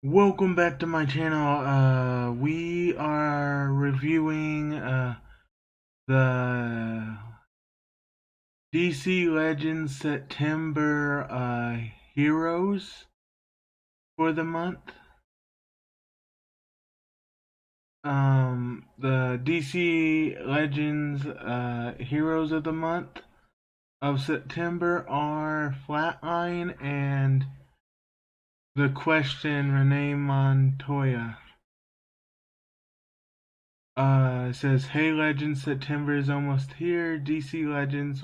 Welcome back to my channel. We are reviewing the DC Legends September heroes for the month. The DC Legends heroes of the month of September are Flatline and the Question Renee Montoya. It says, "Hey Legends, September is almost here. DC Legends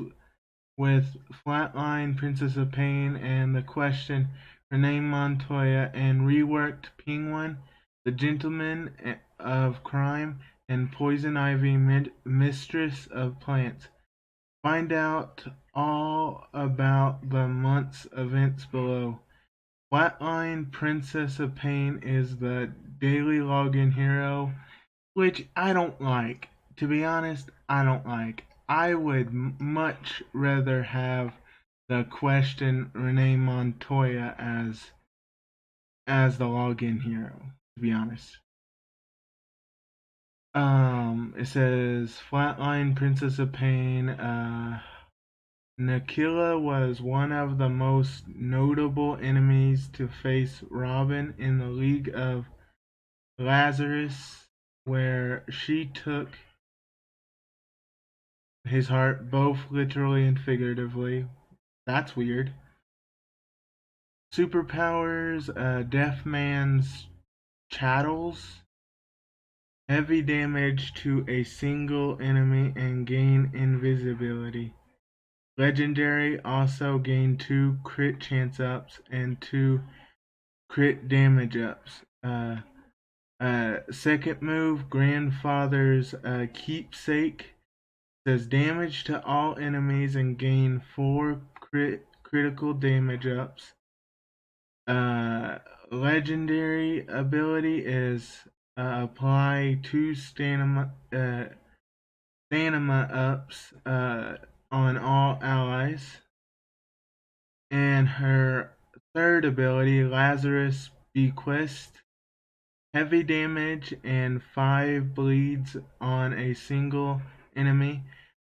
with Flatline, Princess of Pain, and The Question, Renee Montoya, and Reworked Penguin, The Gentleman of Crime, and Poison Ivy, Mistress of Plants. Find out all about the month's events below. Flatline, Princess of Pain is the daily login hero, which I don't like. To be honest, I don't like. I would much rather have the Question Renee Montoya as the login hero. To be honest, it says Flatline, Princess of Pain. Nakila was one of the most notable enemies to face Robin in the League of Lazarus, where she took his heart both literally and figuratively. That's weird. Superpowers, Deaf Man's Chattels. Heavy damage to a single enemy and gain invisibility. Legendary also gain 2 crit chance ups and 2 crit damage ups. Second move, Grandfather's Keepsake. Does damage to all enemies and gain 4 critical damage ups. Legendary ability is apply 2 stamina ups on all allies. And her third ability, Lazarus Bequest, heavy damage and 5 bleeds on a single enemy.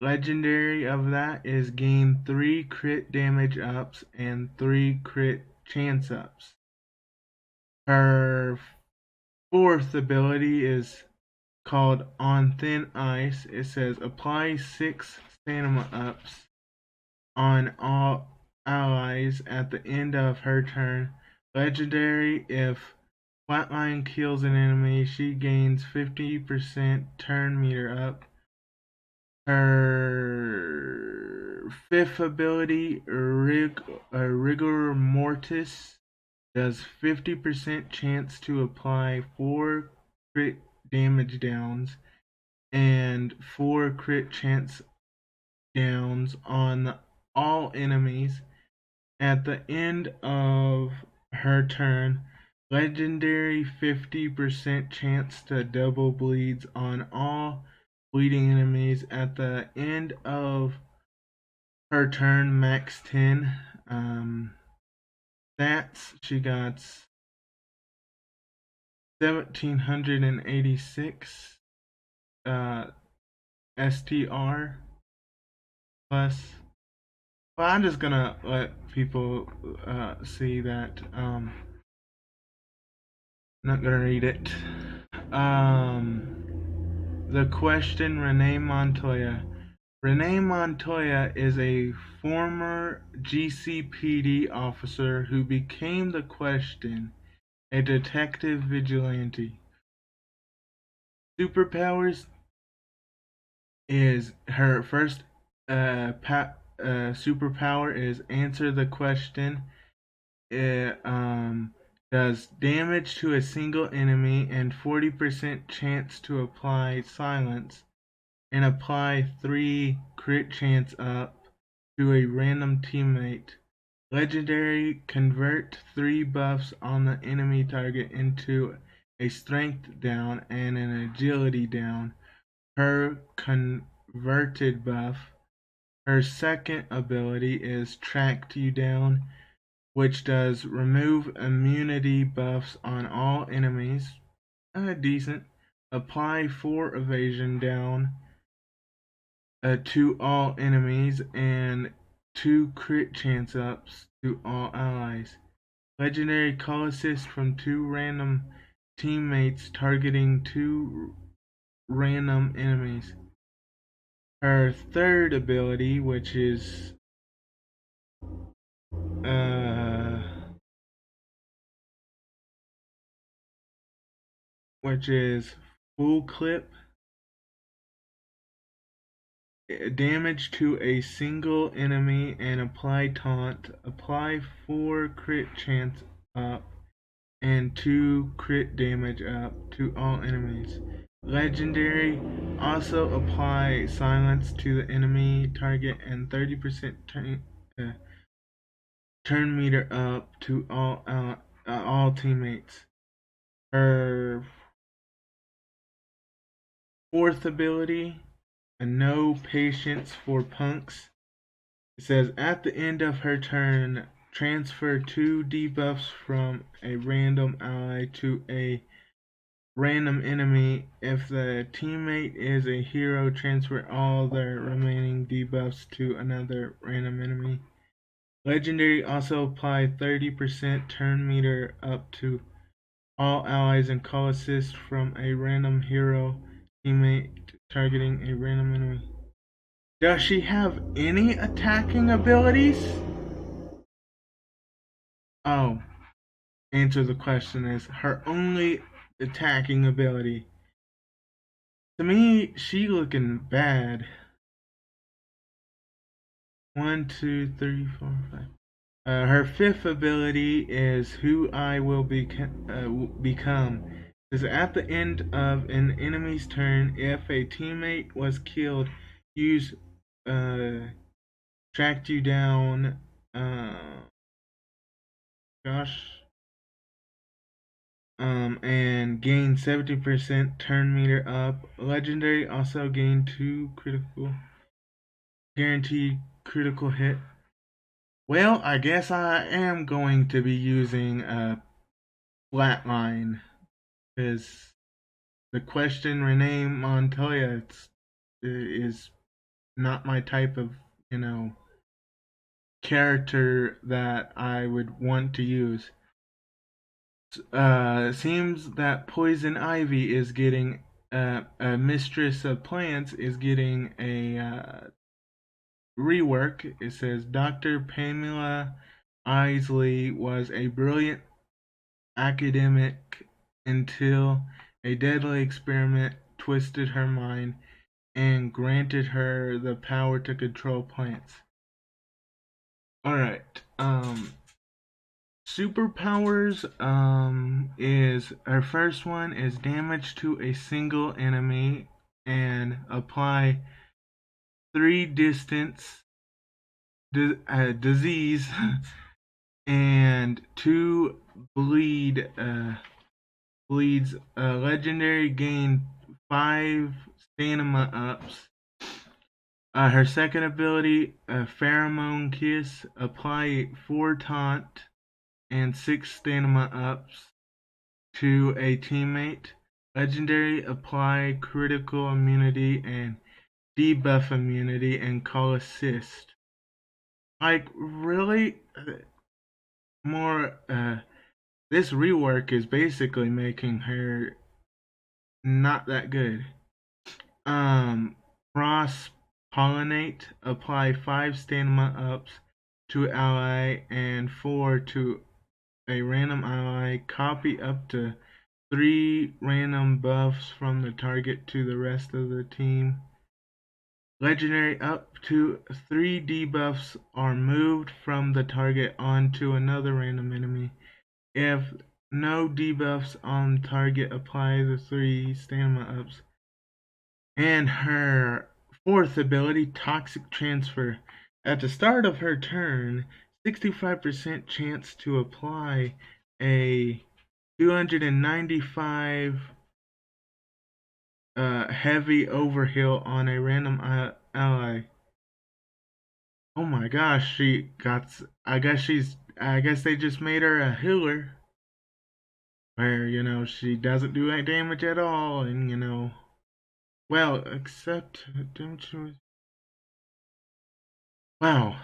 Legendary of that is gain 3 crit damage ups and 3 crit chance ups. Her fourth ability is called On Thin Ice. It says apply 6 stamina ups on all allies at the end of her turn. Legendary, if Flatline kills an enemy, she gains 50% turn meter up. Her fifth ability, Rigor Mortis, does 50% chance to apply 4 crit damage downs and 4 crit chance downs on all enemies at the end of her turn. Legendary 50% chance to double bleeds on all bleeding enemies at the end of her turn, max 10. Stats, she got 1786 STR plus. Well, I'm just gonna let people see that. Not gonna read it. The Question, Renee Montoya. Renee Montoya is a former GCPD officer who became the Question, a detective vigilante. Superpowers is her first superpower is answer the question. It does damage to a single enemy and 40% chance to apply silence, and apply 3 crit chance up to a random teammate. Legendary, convert 3 buffs on the enemy target into a strength down and an agility down per converted buff. Her second ability is track you down. which does remove immunity buffs on all enemies. Decent. Apply 4 evasion down to all enemies and 2 crit chance ups to all allies. Legendary call assist from 2 random teammates targeting 2 random enemies. Her third ability, uh, which is full clip, damage to a single enemy and apply taunt. Apply 4 crit chance up and 2 crit damage up to all enemies. Legendary, also apply silence to the enemy target and 30% turn meter up to all teammates. Her fourth ability, a no patience for punks. It says at the end of her turn, transfer 2 debuffs from a random ally to a random enemy. If the teammate is a hero, transfer all their remaining debuffs to another random enemy. Legendary, also apply 30% turn meter up to all allies and call assist from a random hero teammate targeting a random enemy. Does she have any attacking abilities? Oh, answer the question is her only attacking ability. To me, she looking bad. 1, 2, 3, 4, 5. Her fifth ability is who I will become. Is at the end of an enemy's turn, if a teammate was killed, use tracked you down. Gosh. And gain 70% turn meter up. Legendary, also gain 2 critical, guaranteed critical hit. Well, I guess I am going to be using Flatline, because the question Renee Montoya is not my type of, character that I would want to use. Seems that Poison Ivy is getting Mistress of Plants is getting a rework. It says Dr. Pamela Isley was a brilliant academic until a deadly experiment twisted her mind and granted her the power to control plants. Alright, superpowers is our first one is damage to a single enemy and apply 3 distance disease and 2 bleeds. Legendary gain 5 stamina ups. Her second ability, Pheromone Kiss, apply 4 taunt and 6 stamina ups to a teammate. Legendary, apply critical immunity and debuff immunity and call assist. Like, really? More, this rework is basically making her not that good. Cross pollinate, apply 5 stamina ups to ally and 4 to a random ally. Copy up to 3 random buffs from the target to the rest of the team. Legendary, up to 3 debuffs are moved from the target onto another random enemy. If no debuffs on target, apply the 3 stamina ups. And her fourth ability, Toxic Transfer. At the start of her turn, 65% chance to apply a 295 heavy overheal on a random ally. Oh my gosh, I guess she's I guess they just made her a healer, where she doesn't do any damage at all, and well, except wow,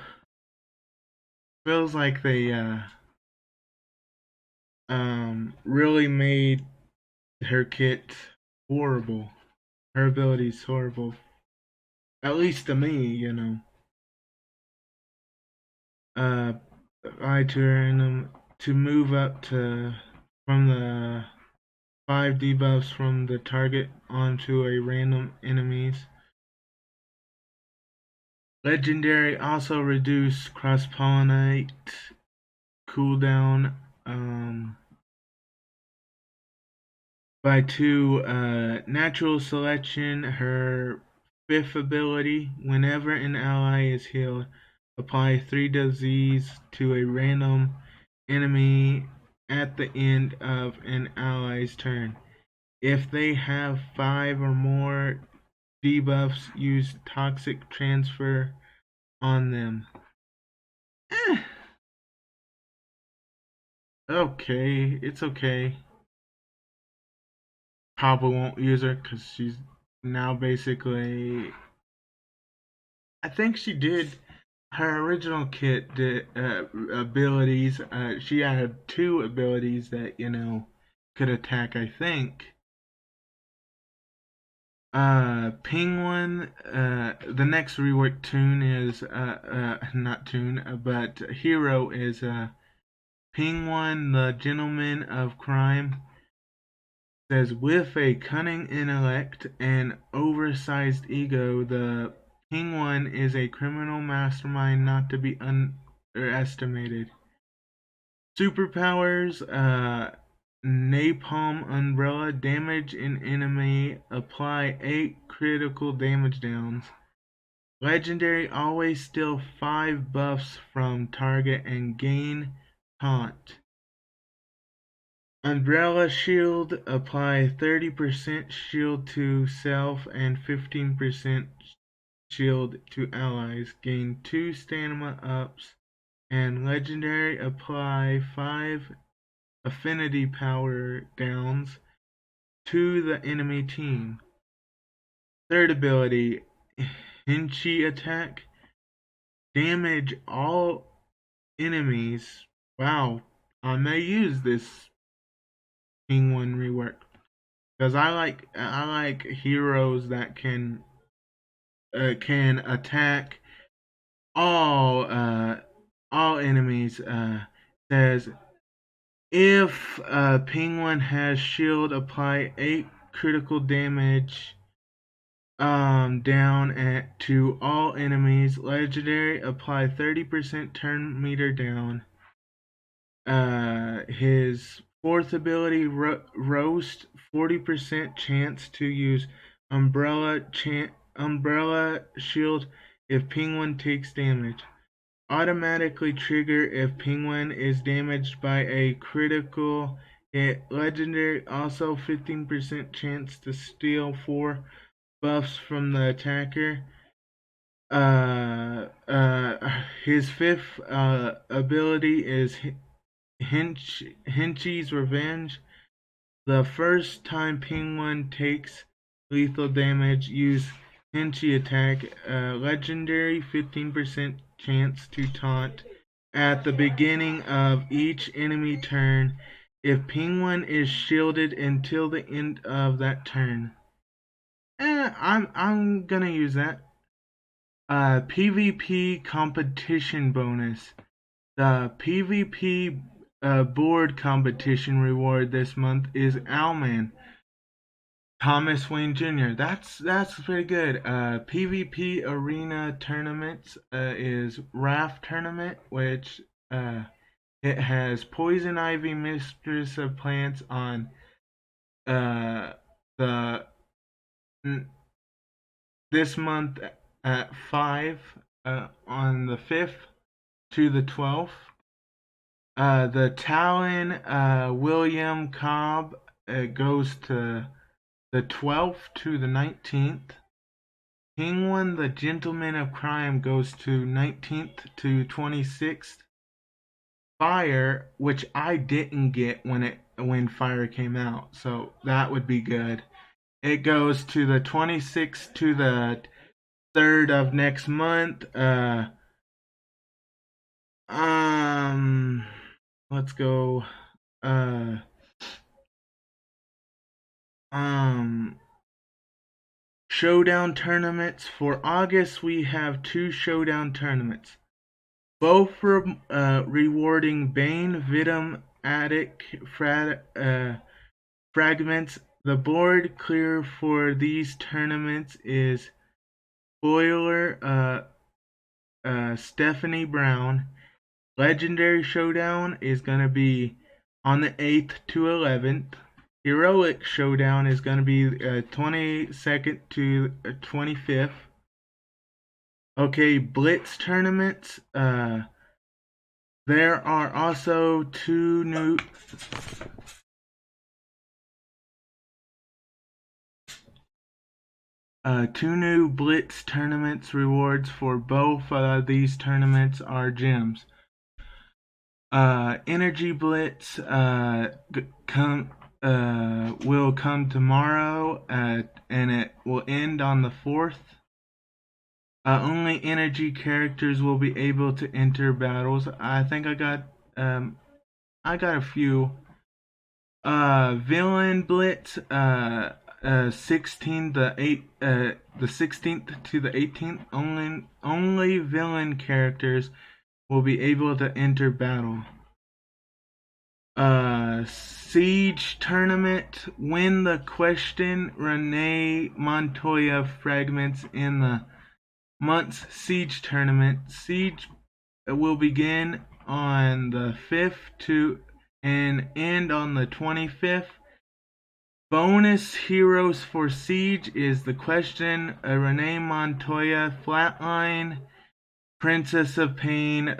feels like they really made her kit horrible. Her ability's horrible, at least to me. Uh, I turn them to move up to from the 5 debuffs from the target onto a random enemies. Legendary also reduce cross-pollinate cooldown by 2. Natural selection, her 5th ability. Whenever an ally is healed, apply 3 disease to a random enemy at the end of an ally's turn. If they have 5 or more debuffs, use toxic transfer on them. Eh, okay, it's okay. Probably won't use her because she's now basically. I think she did her original kit did, abilities. She had 2 abilities that could attack. I think. Penguin. The next reworked tune is not tune, but hero is Penguin, the gentleman of crime. Says with a cunning intellect and oversized ego, the Penguin is a criminal mastermind not to be underestimated. Superpowers: Napalm Umbrella, damage an enemy, apply 8 critical damage downs. Legendary: always steal 5 buffs from target and gain taunt. Umbrella Shield: apply 30% shield to self and 15% shield to allies. Gain 2 stamina ups. And Legendary: apply 5 affinity power downs to the enemy team. Third ability, Hinchi Attack: damage all enemies. Wow, I may use this Penguin rework because I like heroes that can attack all enemies. Says if Penguin has shield, apply 8 critical damage down to all enemies. Legendary: apply 30% turn meter down. His 4th ability, roast: 40% chance to use umbrella shield if Penguin takes damage. Automatically trigger if Penguin is damaged by a critical hit. Legendary: also 15% chance to steal 4 buffs from the attacker. His 5th ability is Hinchi's Revenge. The first time Penguin takes lethal damage, use Hinchi Attack. Legendary: 15% chance to taunt at the beginning of each enemy turn if Penguin is shielded until the end of that turn. I'm gonna use that. PvP competition bonus. The PvP board competition reward this month is Owlman, Thomas Wayne Jr. That's pretty good. PvP arena tournaments is Raft tournament, which it has Poison Ivy, Mistress of Plants on the this month at 5 on the 5th to the 12th. The Talon William Cobb goes to the 12th to the 19th. Penguin, the Gentleman of Crime, goes to 19th to 26th. Fire, which I didn't get when Fire came out, so that would be good. It goes to the 26th to the 3rd of next month. Um, let's go. Uh, um, Showdown tournaments for August. We have 2 showdown tournaments, both for rewarding Bane, Vidum, Attic, fragments. The board clear for these tournaments is Boiler, Stephanie Brown. Legendary Showdown is going to be on the 8th to 11th. Heroic Showdown is going to be 22nd to 25th. Okay, Blitz tournaments. There are also two new Blitz tournaments. Rewards for both these tournaments are gems. Energy Blitz will come tomorrow, and it will end on the 4th. Only energy characters will be able to enter battles. I think I got a few. Villain Blitz, 16th to the 18th. Only villain characters will be able to enter battle. Siege tournament. Win the question Renee Montoya fragments in the month's Siege tournament. Siege will begin on the 5th and end on the 25th. Bonus heroes for Siege is the question Renee Montoya, Flatline, Princess of Pain,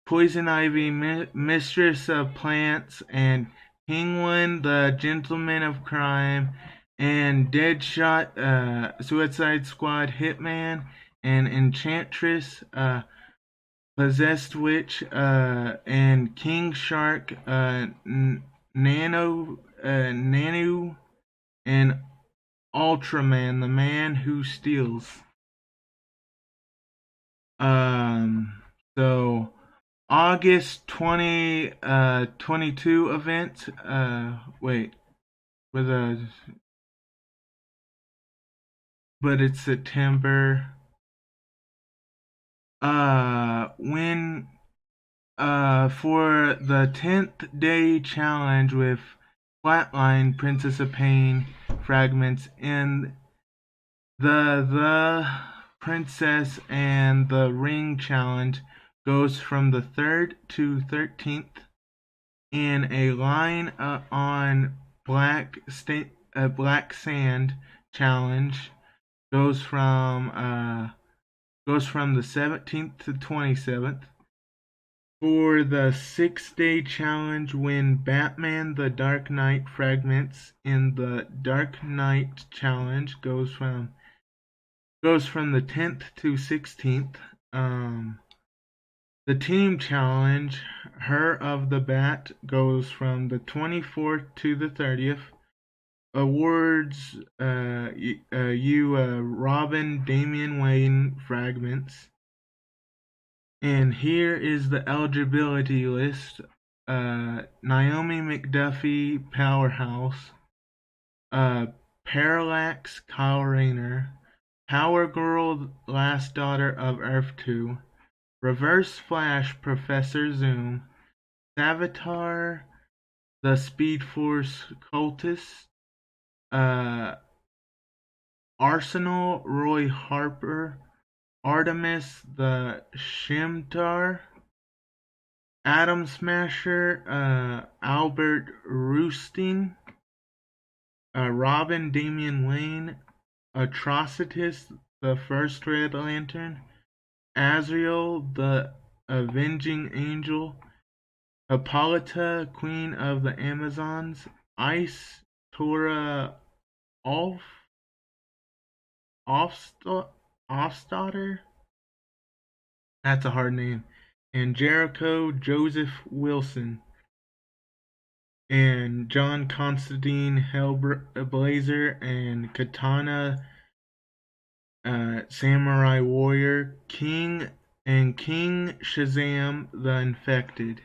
Poison Ivy, Mistress of Plants, and Penguin, the Gentleman of Crime, and Deadshot, Suicide Squad, Hitman, and Enchantress, Possessed Witch, and King Shark, Nanu, and Ultraman, the Man Who Steals. So August 2022 event. Wait, with but it's September. When for the 10th day challenge with Flatline, Princess of Pain fragments, and the Princess and the Ring challenge goes from the 3rd to 13th. In a line on Black Sand challenge goes from the 17th to 27th. For the 6-day challenge, win Batman the Dark Knight fragments in the Dark Knight challenge goes from the 10th to 16th. The team challenge, Her of the Bat, goes from the 24th to the 30th. Awards, Robin Damian Wayne fragments. And here is the eligibility list. Naomi McDuffie, Powerhouse. Parallax, Kyle Rayner. Power Girl, Last Daughter of Earth 2. Reverse Flash, Professor Zoom. Savitar, the Speed Force Cultist. Arsenal, Roy Harper. Artemis, the Shimtar. Atom Smasher, Albert Roosting. Robin Damian Wayne. Atrocitus, the First Red Lantern. Azrael, the Avenging Angel. Hippolyta, Queen of the Amazons. Ice, Tora Offstarter? That's a hard name. and Jericho Joseph Wilson, and John Constantine Hellblazer, and Katana Samurai Warrior, King Shazam the Infected.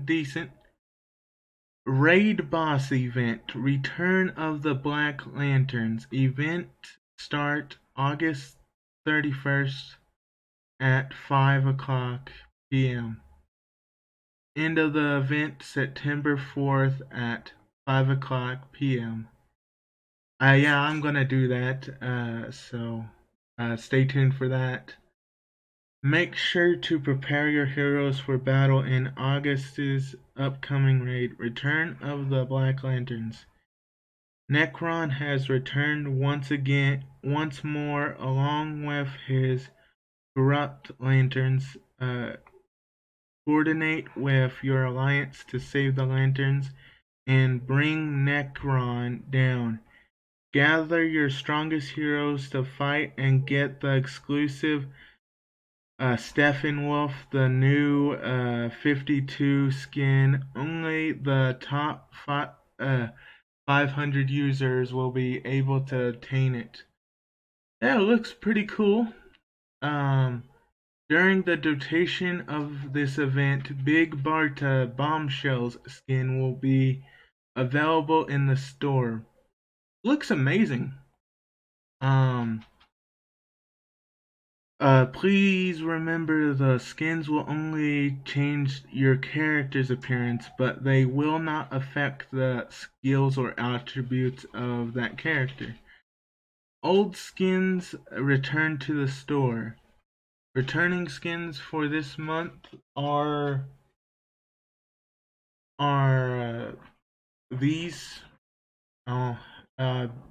Decent. Raid Boss Event, Return of the Black Lanterns. Event start August 31st at 5 o'clock p.m. End of the event September 4th at 5 o'clock p.m. Yeah, I'm gonna do that, so stay tuned for that. Make sure to prepare your heroes for battle in August's upcoming raid, Return of the Black Lanterns. Necron has returned once more, along with his corrupt lanterns. Coordinate with your alliance to save the lanterns and bring Necron down. Gather your strongest heroes to fight and get the exclusive Steppenwolf, the new 52 skin. Only the top 500 users will be able to obtain it. That looks pretty cool. During the duration of this event, Big Barta Bombshell's skin will be available in the store. Looks amazing. Please remember the skins will only change your character's appearance, but they will not affect the skills or attributes of that character. Old skins return to the store. Returning skins for this month are these.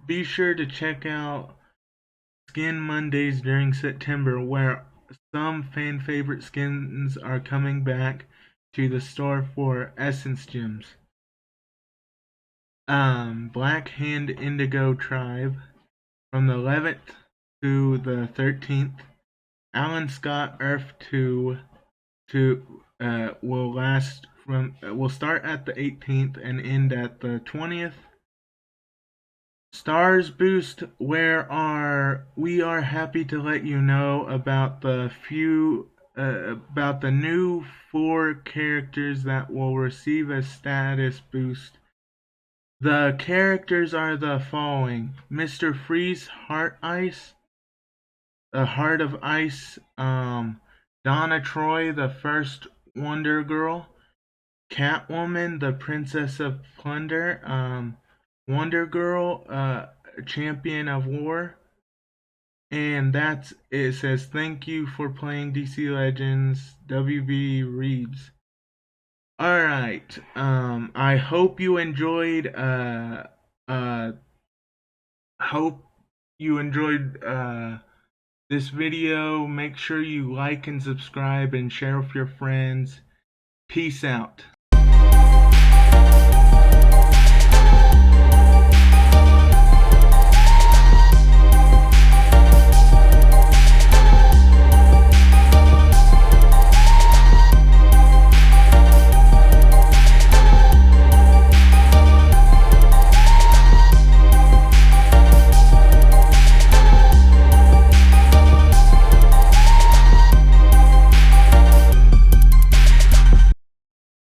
Be sure to check out Skin Mondays during September, where some fan favorite skins are coming back to the store for Essence Gems. Black Hand Indigo Tribe from the 11th to the 13th. Alan Scott Earth 2 will start at the 18th and end at the 20th. Stars Boost, we are happy to let you know about the new 4 characters that will receive a status boost. The characters are the following: Mr. Freeze, Heart Ice, the Heart of Ice, Donna Troy, the first Wonder Girl, Catwoman, the Princess of Plunder, Wonder Girl, Champion of War, and that's it. It says thank you for playing DC Legends, WB Reeves. Alright, I hope you enjoyed, this video. Make sure you like and subscribe and share with your friends. Peace out.